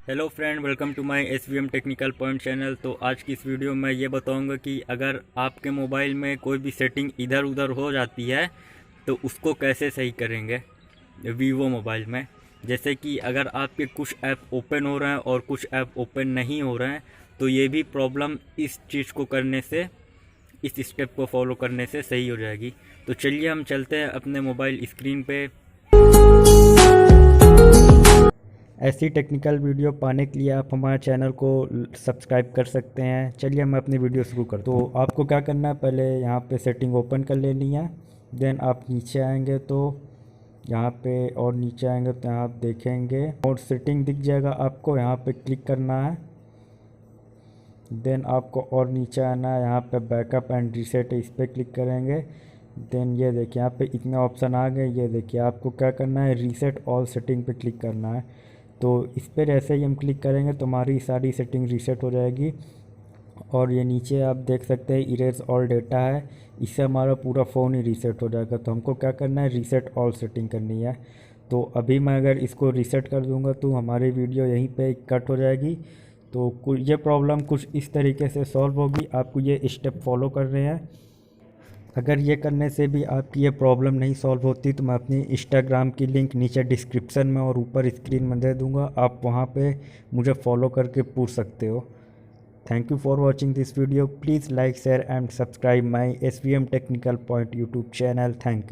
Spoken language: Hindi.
Hello friend, welcome to my SVM technical point channel. तो आज की इस वीडियो में ये बताऊंगा कि अगर आपके मोबाइल में कोई भी सेटिंग इधर उधर हो जाती है तो उसको कैसे सही करेंगे वीवो मोबाइल में। जैसे कि अगर आपके कुछ ऐप ओपन हो रहे हैं और कुछ ऐप ओपन नहीं हो रहे हैं तो ये भी प्रॉब्लम इस चीज़ को करने से, इस स्टेप को फॉलो करने से सही हो जाएगी। तो चलिए हम चलते हैं अपने मोबाइल स्क्रीन पे। ऐसी टेक्निकल वीडियो पाने के लिए आप हमारे चैनल को सब्सक्राइब कर सकते हैं। चलिए मैं अपनी वीडियो शुरू करता हूँ। तो आपको क्या करना है, पहले यहाँ पे सेटिंग ओपन कर लेनी है। देन आप नीचे आएंगे तो यहाँ पे, और नीचे आएंगे तो यहाँ आप देखेंगे और सेटिंग दिख जाएगा आपको, यहाँ पे क्लिक करना है। देन आपको और नीचे आना है, यहाँ पे बैकअप एंड रीसेट है, इस पर क्लिक करेंगे। देन ये देखिए यहाँ पे इतने ऑप्शन आ गए। ये देखिए आपको क्या करना है, रीसेट ऑल सेटिंग पे क्लिक करना है। तो इस पर जैसे ही हम क्लिक करेंगे तो हमारी सारी सेटिंग रीसेट हो जाएगी। और ये नीचे आप देख सकते हैं इरेज ऑल डेटा है, इससे हमारा पूरा फ़ोन ही रीसेट हो जाएगा। तो हमको क्या करना है, रीसेट ऑल सेटिंग करनी है। तो अभी मैं अगर इसको रीसेट कर दूंगा तो हमारी वीडियो यहीं पे कट हो जाएगी। तो ये प्रॉब्लम कुछ इस तरीके से सॉल्व होगी। आपको ये स्टेप फॉलो कर रहे हैं। अगर ये करने से भी आपकी ये प्रॉब्लम नहीं सॉल्व होती तो मैं अपनी इंस्टाग्राम की लिंक नीचे डिस्क्रिप्शन में और ऊपर स्क्रीन में दे दूँगा, आप वहाँ पे मुझे फॉलो करके पूछ सकते हो। Thank you for watching this video. Please like share and subscribe my SVM technical point YouTube channel. Thank you.